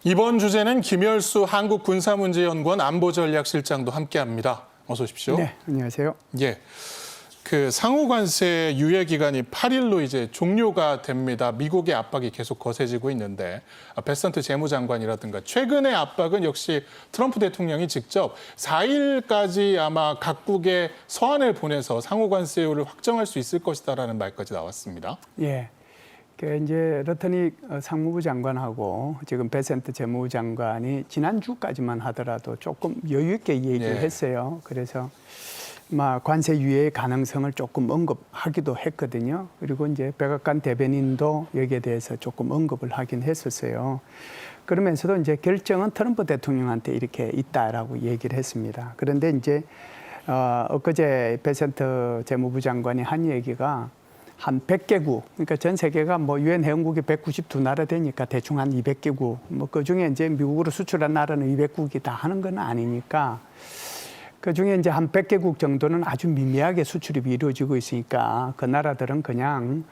이번 주제는 김열수 한국군사문제연구원 안보전략실장도 함께합니다. 어서 오십시오. 네, 안녕하세요. 예, 그 상호관세 유예 기간이 8일로 이제 종료가 됩니다. 미국의 압박이 계속 거세지고 있는데 베선트 재무장관이라든가 최근의 압박은 역시 트럼프 대통령이 직접 4일까지 아마 각국에 서한을 보내서 상호관세율을 확정할 수 있을 것이다라는 말까지 나왔습니다. 예. 이제 러터닉 상무부 장관하고 지금 베센트 재무부 장관이 지난주까지만 하더라도 조금 여유 있게 얘기를 했어요. 그래서 관세 유예의 가능성을 조금 언급하기도 했거든요. 그리고 이제 백악관 대변인도 여기에 대해서 조금 언급을 하긴 했었어요. 그러면서도 이제 결정은 트럼프 대통령한테 이렇게 있다라고 얘기를 했습니다. 그런데 이제 엊그제 베센트 재무부 장관이 한 얘기가 한 100개국, 그러니까 전 세계가 유엔 회원국이 192나라 되니까 대충 한 200개국, 그중에 이제 미국으로 수출한 나라는 200국이 다 하는 건 아니니까 그중에 이제 한 100개국 정도는 아주 미미하게 수출입이 이루어지고 있으니까 그 나라들은 그냥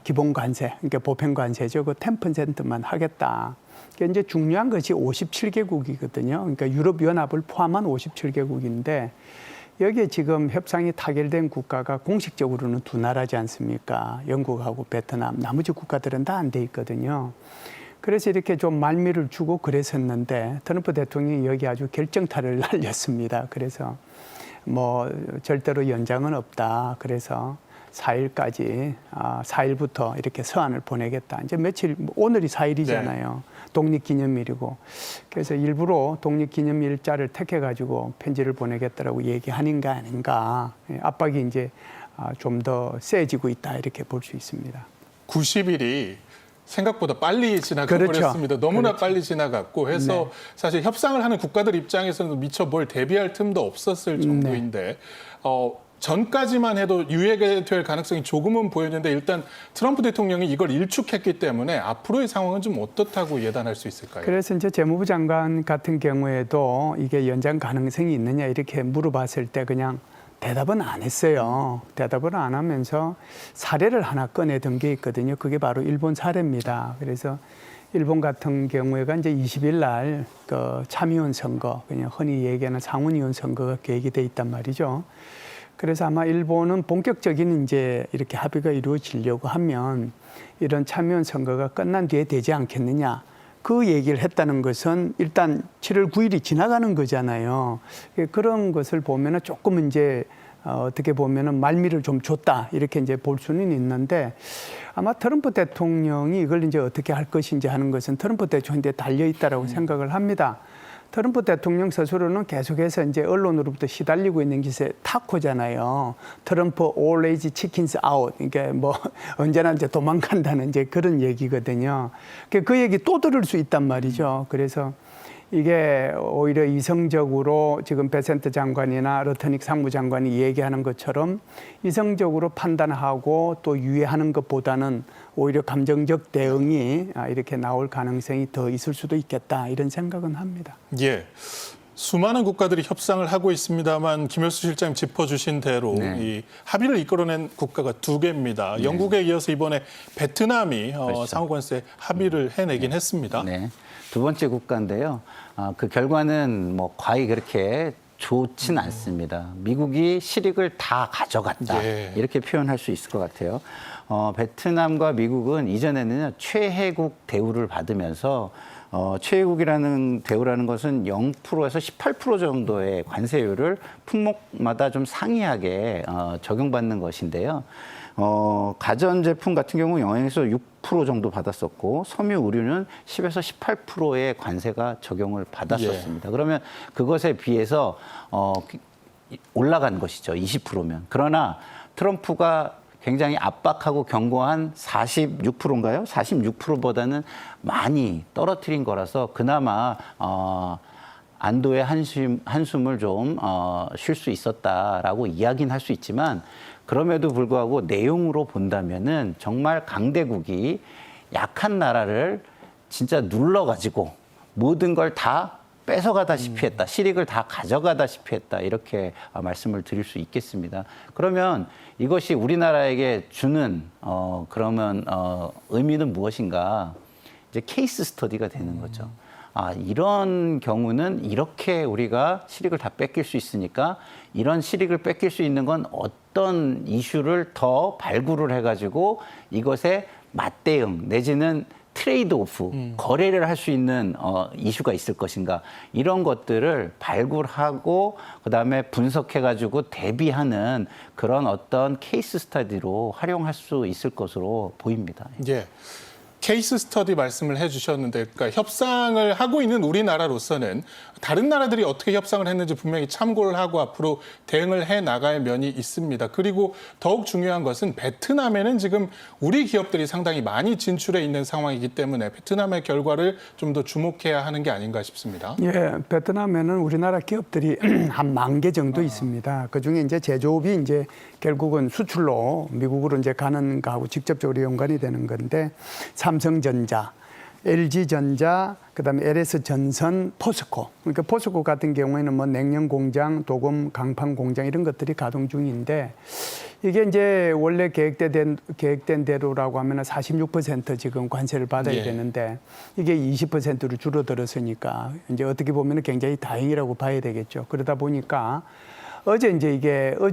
기본 관세, 그러니까 보편 관세죠. 그 10%만 하겠다. 그러니까 이제 중요한 것이 57개국이거든요. 그러니까 유럽연합을 포함한 57개국인데 여기에 지금 협상이 타결된 국가가 공식적으로는 두 나라지 않습니까? 영국하고 베트남, 나머지 국가들은 다 안 돼 있거든요. 그래서 이렇게 좀 말미를 주고 그랬었는데 트럼프 대통령이 여기 아주 결정타를 날렸습니다. 그래서 절대로 연장은 없다. 그래서 4일까지, 4일부터 이렇게 서한을 보내겠다. 이제 며칠, 오늘이 4일이잖아요. 네. 독립기념일이고. 그래서 일부러 독립기념일자를 택해가지고 편지를 보내겠다라고 얘기하는 게 아닌가. 압박이 이제 좀 더 세지고 있다. 이렇게 볼 수 있습니다. 90일이 생각보다 빨리 지나가 버렸습니다. 너무나 빨리 지나갔고 해서 사실 협상을 하는 국가들 입장에서는 미처 뭘 대비할 틈도 없었을 정도인데 전까지만 해도 유예가 될 가능성이 조금은 보였는데 일단 트럼프 대통령이 이걸 일축했기 때문에 앞으로의 상황은 좀 어떻다고 예단할 수 있을까요? 그래서 이제 재무부 장관 같은 경우에도 이게 연장 가능성이 있느냐 이렇게 물어봤을 때 그냥 대답은 안 했어요. 대답을 안 하면서 사례를 하나 꺼내던 게 있거든요. 그게 바로 일본 사례입니다. 그래서 일본 같은 경우에가 이제 20일 날 그 참의원 선거, 그냥 흔히 얘기하는 상원의원 선거가 계획이 돼 있단 말이죠. 그래서 아마 일본은 본격적인 이제 이렇게 합의가 이루어지려고 하면 이런 참의원 선거가 끝난 뒤에 되지 않겠느냐. 그 얘기를 했다는 것은 일단 7월 9일이 지나가는 거잖아요. 그런 것을 보면은 조금 이제 어떻게 보면은 말미를 좀 줬다. 이렇게 이제 볼 수는 있는데 아마 트럼프 대통령이 이걸 이제 어떻게 할 것인지 하는 것은 트럼프 대통령한테 달려 있다라고 생각을 합니다. 트럼프 대통령 스스로는 계속해서 이제 언론으로부터 시달리고 있는 것이 타코잖아요. 트럼프 always chickens out. 그러니까 언제나 이제 도망간다는 이제 그런 얘기거든요. 그 얘기 또 들을 수 있단 말이죠. 그래서 이게 오히려 이성적으로 지금 베센트 장관이나 러터닉 상무장관이 얘기하는 것처럼 이성적으로 판단하고 또 유예하는 것보다는 오히려 감정적 대응이 이렇게 나올 가능성이 더 있을 수도 있겠다 이런 생각은 합니다. 예. 수많은 국가들이 협상을 하고 있습니다만 김열수 실장님 짚어주신 대로 이 합의를 이끌어낸 국가가 두 개입니다. 영국에 이어서 이번에 베트남이 상호관세 합의를 해내긴 했습니다. 네. 두 번째 국가인데요. 그 결과는 거의 그렇게 좋진 않습니다. 미국이 실익을 다 가져갔다. 이렇게 표현할 수 있을 것 같아요. 베트남과 미국은 이전에는 최혜국 대우를 받으면서 최혜국이라는 대우라는 것은 0%에서 18% 정도의 관세율을 품목마다 좀 상이하게 적용받는 것인데요. 가전제품 같은 경우 영향에서 6% 정도 받았었고 섬유 의류는 10에서 18%의 관세가 적용을 받았었습니다. 그러면 그것에 비해서 올라간 것이죠. 20%면. 그러나 트럼프가 굉장히 압박하고 경고한 46%인가요? 46%보다는 많이 떨어뜨린 거라서 그나마 안도의 한숨을 좀 쉴 수 있었다라고 이야기는 할 수 있지만 그럼에도 불구하고 내용으로 본다면은 정말 강대국이 약한 나라를 진짜 눌러가지고 모든 걸 다 뺏어가다시피 했다. 실익을 다 가져가다시피 했다. 이렇게 말씀을 드릴 수 있겠습니다. 그러면 이것이 우리나라에게 주는 그러면 의미는 무엇인가? 이제 케이스 스터디가 되는 거죠. 이런 경우는 이렇게 우리가 실익을 다 뺏길 수 있으니까 이런 실익을 뺏길 수 있는 건 어떤 이슈를 더 발굴을 해가지고 이것에 맞대응 내지는 트레이드 오프, 거래를 할 수 있는 이슈가 있을 것인가 이런 것들을 발굴하고 그다음에 분석해가지고 대비하는 그런 어떤 케이스 스터디로 활용할 수 있을 것으로 보입니다. 예. 케이스 스터디 말씀을 해주셨는데, 그러니까 협상을 하고 있는 우리나라로서는 다른 나라들이 어떻게 협상을 했는지 분명히 참고를 하고 앞으로 대응을 해 나갈 면이 있습니다. 그리고 더욱 중요한 것은 베트남에는 지금 우리 기업들이 상당히 많이 진출해 있는 상황이기 때문에 베트남의 결과를 좀 더 주목해야 하는 게 아닌가 싶습니다. 예, 베트남에는 우리나라 기업들이 한 10,000개 정도 있습니다. 그 중에 이제 제조업이 이제 결국은 수출로 미국으로 이제 가는 거하고 직접적으로 연관이 되는 건데, 삼성전자, LG전자, 그다음에 LS전선, 포스코. 그러니까 포스코 같은 경우에는 뭐 냉면 공장, 도금, 강판 공장 이런 것들이 가동 중인데, 이게 이제 원래 계획된 대로라고 하면 46% 지금 관세를 받아야 되는데 이게 20%로 줄어들었으니까 이제 어떻게 보면 굉장히 다행이라고 봐야 되겠죠. 그러다 보니까 어제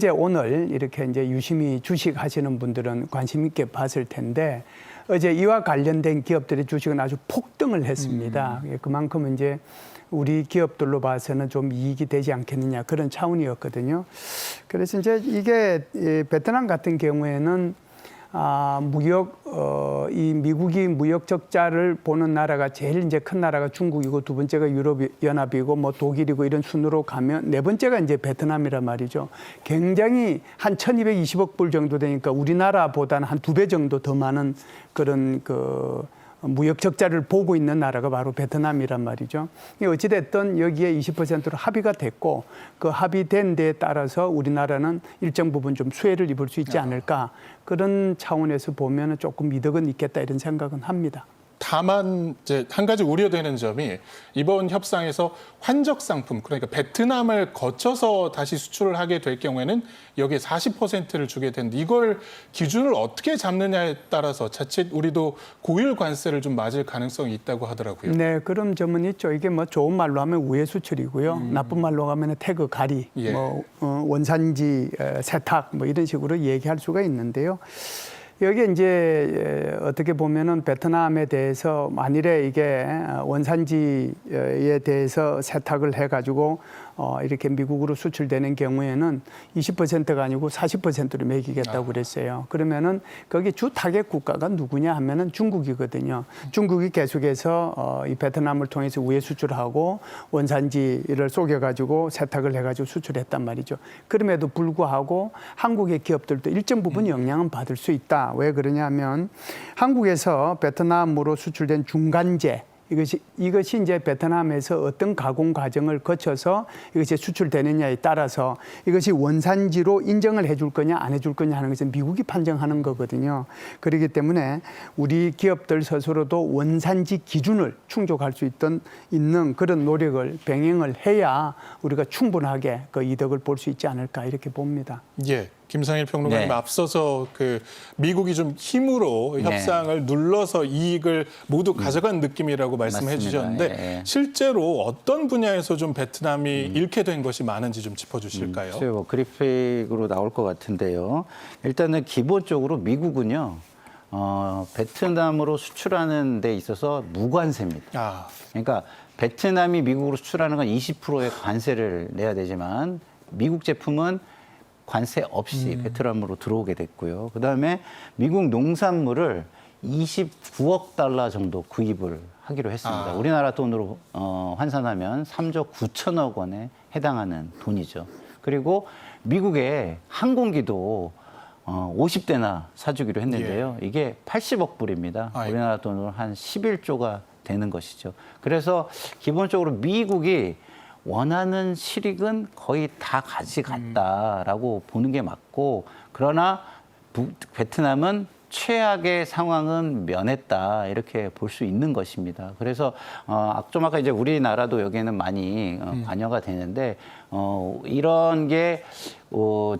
오늘 이렇게 이제 유심히 주식 하시는 분들은 관심 있게 봤을 텐데, 어제 이와 관련된 기업들의 주식은 아주 폭등을 했습니다. 그만큼 이제 우리 기업들로 봐서는 좀 이익이 되지 않겠느냐 그런 차원이었거든요. 그래서 이제 이게 베트남 같은 경우에는 이 미국이 무역 적자를 보는 나라가 제일 이제 큰 나라가 중국이고 두 번째가 유럽연합이고 뭐 독일이고 이런 순으로 가면 네 번째가 이제 베트남이란 말이죠. 굉장히 한 1,220억 불 정도 되니까 우리나라보다는 한 2배 정도 더 많은 그런 무역 적자를 보고 있는 나라가 바로 베트남이란 말이죠. 어찌됐든 여기에 20%로 합의가 됐고 그 합의된 데에 따라서 우리나라는 일정 부분 좀 수혜를 입을 수 있지 않을까, 그런 차원에서 보면 조금 이득은 있겠다 이런 생각은 합니다. 다만 이제 한 가지 우려되는 점이 이번 협상에서 환적 상품, 그러니까 베트남을 거쳐서 다시 수출을 하게 될 경우에는 여기에 40%를 주게 되는데, 이걸 기준을 어떻게 잡느냐에 따라서 자칫 우리도 고율 관세를 좀 맞을 가능성이 있다고 하더라고요. 네, 그런 점은 있죠. 이게 뭐 좋은 말로 하면 우회 수출이고요. 나쁜 말로 하면 태그 가리, 예. 원산지 세탁 뭐 이런 식으로 얘기할 수가 있는데요. 여기 이제 어떻게 보면은 베트남에 대해서 만일에 이게 원산지에 대해서 세탁을 해가지고 이렇게 미국으로 수출되는 경우에는 20%가 아니고 40%로 매기겠다고 그랬어요. 그러면은 거기 주 타겟 국가가 누구냐 하면은 중국이거든요. 중국이 계속해서 이 베트남을 통해서 우회 수출하고 원산지를 속여가지고 세탁을 해가지고 수출했단 말이죠. 그럼에도 불구하고 한국의 기업들도 일정 부분 영향은 받을 수 있다. 왜 그러냐면 한국에서 베트남으로 수출된 중간재, 이것이 이제 베트남에서 어떤 가공 과정을 거쳐서 이것이 수출되느냐에 따라서 이것이 원산지로 인정을 해줄 거냐 안 해줄 거냐 하는 것은 미국이 판정하는 거거든요. 그렇기 때문에 우리 기업들 스스로도 원산지 기준을 충족할 수 있는 그런 노력을 병행을 해야 우리가 충분하게 그 이득을 볼 수 있지 않을까 이렇게 봅니다. 예. 김상일 평론가님, 네. 앞서서 힘으로 협상을 눌러서 이익을 모두 가져간 느낌이라고 말씀해 맞습니다. 주셨는데, 예. 실제로 어떤 분야에서 좀 베트남이 잃게 된 것이 많은지 좀 짚어주실까요? 글쎄요, 뭐 그래픽으로 나올 것 같은데요. 일단은 기본적으로 미국은요, 베트남으로 수출하는 데 있어서 무관세입니다. 그러니까 베트남이 미국으로 수출하는 건 20%의 관세를 내야 되지만 미국 제품은 관세 없이 베트남으로 들어오게 됐고요. 그다음에 미국 농산물을 29억 달러 정도 구입을 하기로 했습니다. 우리나라 돈으로 환산하면 3조 9천억 원에 해당하는 돈이죠. 그리고 미국의 항공기도 50대나 사주기로 했는데요. 이게 80억 불입니다. 우리나라 돈으로 한 11조가 되는 것이죠. 그래서 기본적으로 미국이 원하는 실익은 거의 다 가져갔다라고 보는 게 맞고, 그러나 베트남은 최악의 상황은 면했다 이렇게 볼 수 있는 것입니다. 그래서 좀 아까 이제 우리나라도 여기에는 많이 관여가 되는데 이런 게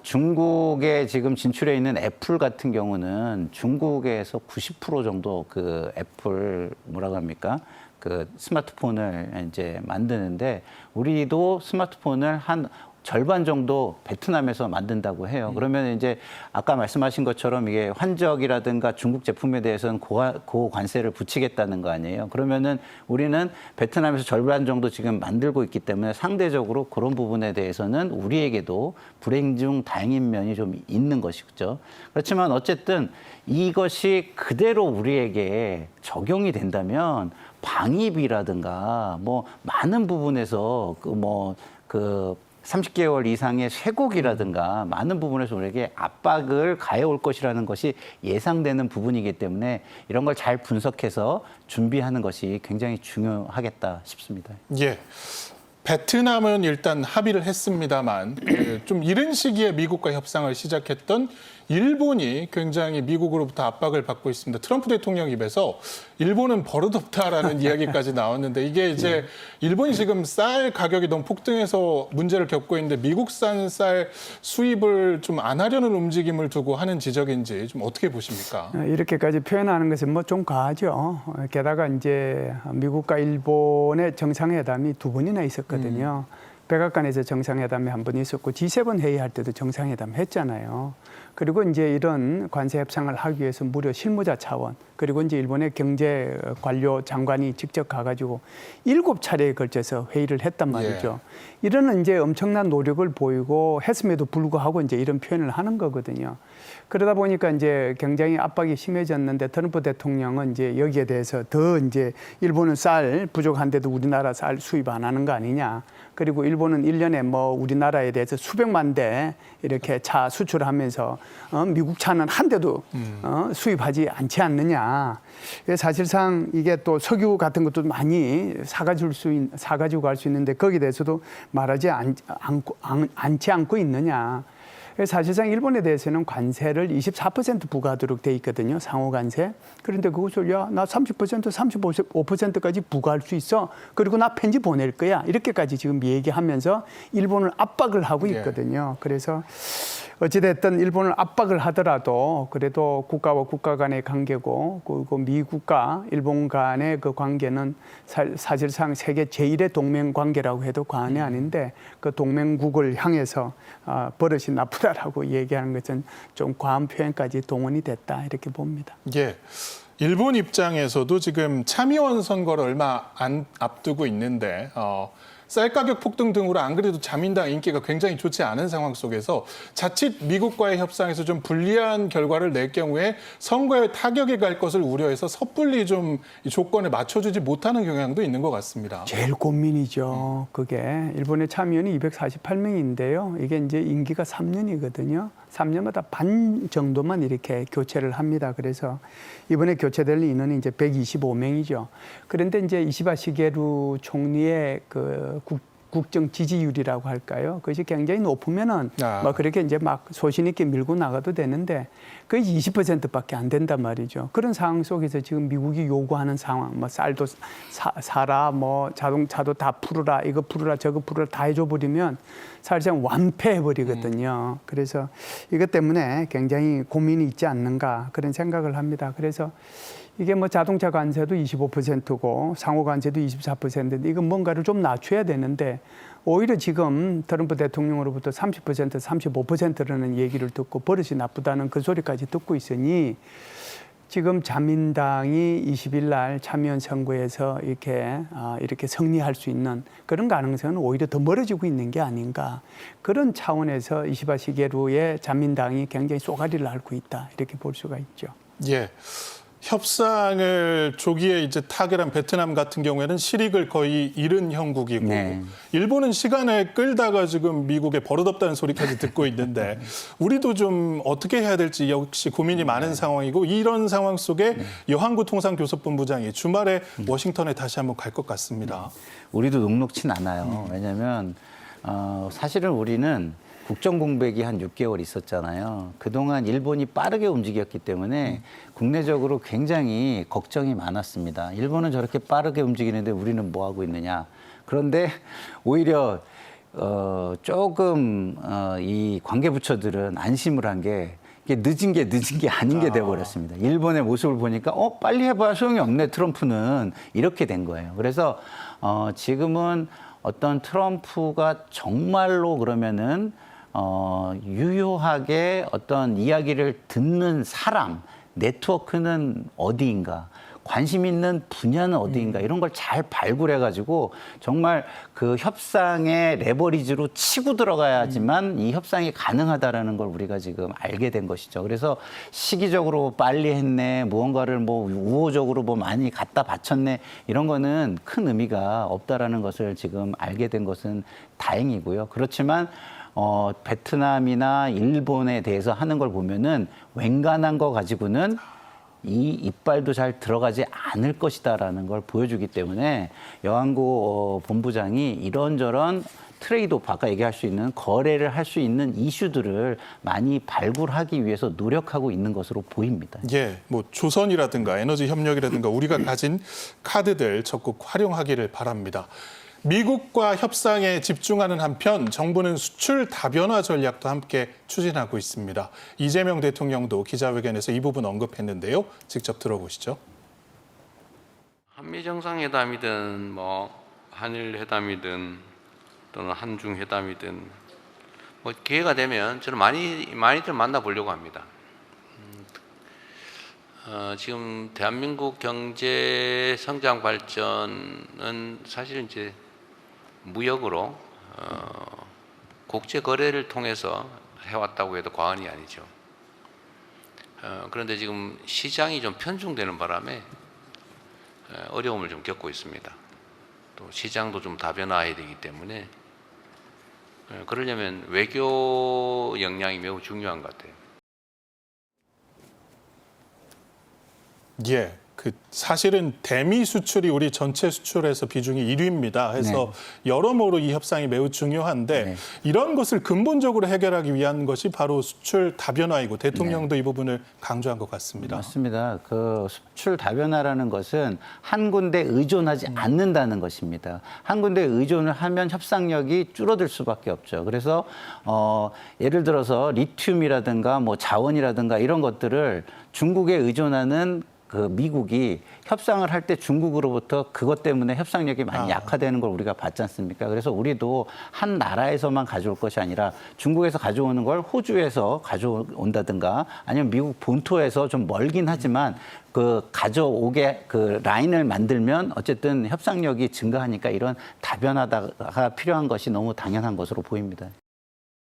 중국에 지금 진출해 있는 애플 같은 경우는 중국에서 90% 정도 그 애플 뭐라고 합니까? 그 스마트폰을 이제 만드는데 우리도 스마트폰을 한 절반 정도 베트남에서 만든다고 해요. 그러면 이제 아까 말씀하신 것처럼 이게 환적이라든가 중국 제품에 대해서는 고관세를 붙이겠다는 거 아니에요. 그러면은 우리는 베트남에서 절반 정도 지금 만들고 있기 때문에 상대적으로 그런 부분에 대해서는 우리에게도 불행 중 다행인 면이 좀 있는 것이죠. 그렇지만 어쨌든 이것이 그대로 우리에게 적용이 된다면 방위비라든가 뭐 많은 부분에서 그 30개월 이상의 쇠고기라든가 많은 부분에서 우리에게 압박을 가해올 것이라는 것이 예상되는 부분이기 때문에 이런 걸 잘 분석해서 준비하는 것이 굉장히 중요하겠다 싶습니다. 예. 베트남은 일단 합의를 했습니다만 좀 이른 시기에 미국과 협상을 시작했던 일본이 굉장히 미국으로부터 압박을 받고 있습니다. 트럼프 대통령 입에서 일본은 버릇없다라는 이야기까지 나왔는데 이게 이제 일본이 지금 쌀 가격이 너무 폭등해서 문제를 겪고 있는데 미국산 쌀 수입을 좀 안 하려는 움직임을 두고 하는 지적인지 좀 어떻게 보십니까? 이렇게까지 표현하는 것은 뭐 좀 과하죠. 게다가 이제 미국과 일본의 정상회담이 2번이나 있었거든요. 백악관에서 정상회담이 한 번 있었고 G7 회의할 때도 정상회담 했잖아요. 그리고 이제 이런 관세 협상을 하기 위해서 무려 실무자 차원 그리고 이제 일본의 경제 관료 장관이 직접 가가지고 7차례에 걸쳐서 회의를 했단 말이죠. 이런 이제 엄청난 노력을 보이고 했음에도 불구하고 이제 이런 표현을 하는 거거든요. 그러다 보니까 이제 굉장히 압박이 심해졌는데 트럼프 대통령은 이제 여기에 대해서 더 이제 일본은 쌀 부족한데도 우리나라 쌀 수입 안 하는 거 아니냐. 그리고 일본은 1년에 뭐 우리나라에 대해서 수백만 대 이렇게 차 수출하면서 미국 차는 한 대도 수입하지 않지 않느냐. 사실상 이게 또 석유 같은 것도 많이 사가지고 갈 수 있는데 거기에 대해서도 말하지 않지 않고 있느냐. 사실상 일본에 대해서는 관세를 24% 부과하도록 돼 있거든요. 상호 관세. 그런데 그것을 나 30%, 35%까지 부과할 수 있어. 그리고 나 편지 보낼 거야. 이렇게까지 지금 얘기하면서 일본을 압박을 하고 있거든요. 그래서 어찌됐든 일본을 압박을 하더라도 그래도 국가와 국가 간의 관계고 그리고 미국과 일본 간의 그 관계는 사실상 세계 제1의 동맹 관계라고 해도 과언이 아닌데 그 동맹국을 향해서 버릇이 나쁘다라고 얘기하는 것은 좀 과한 표현까지 동원이 됐다 이렇게 봅니다. 예. 일본 입장에서도 지금 참의원 선거를 얼마 안 앞두고 있는데 쌀 가격 폭등 등으로 안 그래도 자민당 인기가 굉장히 좋지 않은 상황 속에서 자칫 미국과의 협상에서 좀 불리한 결과를 낼 경우에 선거에 타격이 갈 것을 우려해서 섣불리 좀 조건에 맞춰주지 못하는 경향도 있는 것 같습니다. 제일 고민이죠. 그게 일본의 참의원이 248명인데요. 이게 이제 임기가 3년이거든요. 3년마다 반 정도만 이렇게 교체를 합니다. 그래서 이번에 교체될 인원이 이제 125명이죠. 그런데 이제 이시바 시게루 총리의 그 국정 지지율이라고 할까요? 그것이 굉장히 높으면은 뭐 그렇게 이제 막 소신 있게 밀고 나가도 되는데 그게 20%밖에 안 된단 말이죠. 그런 상황 속에서 지금 미국이 요구하는 상황, 뭐 쌀도 사라, 뭐 자동차도 다 풀어라, 이거 풀어라, 저거 풀어라 다 해줘 버리면 사실상 완패해 버리거든요. 그래서 이것 때문에 굉장히 고민이 있지 않는가 그런 생각을 합니다. 그래서 이게 뭐 자동차 관세도 25%고 상호 관세도 24%인데 이건 뭔가를 좀 낮춰야 되는데 오히려 지금 트럼프 대통령으로부터 30%, 35%라는 얘기를 듣고 버릇이 나쁘다는 그 소리까지 듣고 있으니 지금 자민당이 20일 날 참의원 선거에서 이렇게 승리할 수 있는 그런 가능성은 오히려 더 멀어지고 있는 게 아닌가. 그런 차원에서 이시바 시게루의 자민당이 굉장히 쏘가리를 앓고 있다. 이렇게 볼 수가 있죠. 예. 협상을 조기에 이제 타결한 베트남 같은 경우에는 실익을 거의 잃은 형국이고 일본은 시간을 끌다가 지금 미국에 버릇없다는 소리까지 듣고 있는데 우리도 좀 어떻게 해야 될지 역시 고민이 많은 상황이고 이런 상황 속에 여한구 통상교섭본부장이 주말에 워싱턴에 다시 한번 갈 것 같습니다. 우리도 녹록진 않아요. 왜냐하면 사실은 우리는 국정 공백이 한 6개월 있었잖아요. 그동안 일본이 빠르게 움직였기 때문에 국내적으로 굉장히 걱정이 많았습니다. 일본은 저렇게 빠르게 움직이는데 우리는 뭐 하고 있느냐. 그런데 오히려 조금 이 관계부처들은 안심을 한 게 이게 늦은 게 아닌 게 돼버렸습니다. 일본의 모습을 보니까 빨리 해봐야 소용이 없네 트럼프는 이렇게 된 거예요. 그래서 지금은 어떤 트럼프가 정말로 그러면은 유효하게 어떤 이야기를 듣는 사람 네트워크는 어디인가? 관심 있는 분야는 어디인가 이런 걸 잘 발굴해가지고 정말 그 협상의 레버리지로 치고 들어가야지만 이 협상이 가능하다라는 걸 우리가 지금 알게 된 것이죠. 그래서 시기적으로 빨리 했네, 무언가를 뭐 우호적으로 뭐 많이 갖다 바쳤네 이런 거는 큰 의미가 없다라는 것을 지금 알게 된 것은 다행이고요. 그렇지만 베트남이나 일본에 대해서 하는 걸 보면은 웬간한 거 가지고는 이 이빨도 잘 들어가지 않을 것이다라는 걸 보여주기 때문에 여한고 본부장이 이런저런 트레이드오프, 아까 얘기할 수 있는 거래를 할 수 있는 이슈들을 많이 발굴하기 위해서 노력하고 있는 것으로 보입니다. 예, 뭐 조선이라든가 에너지 협력이라든가 우리가 가진 카드들 적극 활용하기를 바랍니다. 미국과 협상에 집중하는 한편 정부는 수출 다변화 전략도 함께 추진하고 있습니다. 이재명 대통령도 기자회견에서 이 부분 언급했는데요. 직접 들어보시죠. 한미 정상회담이든 뭐 한일 회담이든 또는 한중 회담이든 뭐 기회가 되면 저는 많이들 만나 보려고 합니다. 지금 대한민국 경제 성장 발전은 사실 이제 무역으로 국제 거래를 통해서 해왔다고 해도 과언이 아니죠. 그런데 지금 시장이 좀 편중되는 바람에 어려움을 좀 겪고 있습니다. 또 시장도 좀 다변화해야 되기 때문에 그러려면 외교 역량이 매우 중요한 것 같아요. 예, 그 사실은 대미 수출이 우리 전체 수출에서 비중이 1위입니다. 해서 여러모로 이 협상이 매우 중요한데 이런 것을 근본적으로 해결하기 위한 것이 바로 수출 다변화이고 대통령도 이 부분을 강조한 것 같습니다. 맞습니다. 그 수출 다변화라는 것은 한 군데 의존하지 않는다는 것입니다. 한 군데 의존을 하면 협상력이 줄어들 수밖에 없죠. 그래서 예를 들어서 리튬이라든가 뭐 자원이라든가 이런 것들을 중국에 의존하는 그 미국이 협상을 할 때 중국으로부터 그것 때문에 협상력이 많이 약화되는 걸 우리가 봤지 않습니까? 그래서 우리도 한 나라에서만 가져올 것이 아니라 중국에서 가져오는 걸 호주에서 가져온다든가 아니면 미국 본토에서 좀 멀긴 하지만 그 가져오게 그 라인을 만들면 어쨌든 협상력이 증가하니까 이런 다변화가 필요한 것이 너무 당연한 것으로 보입니다.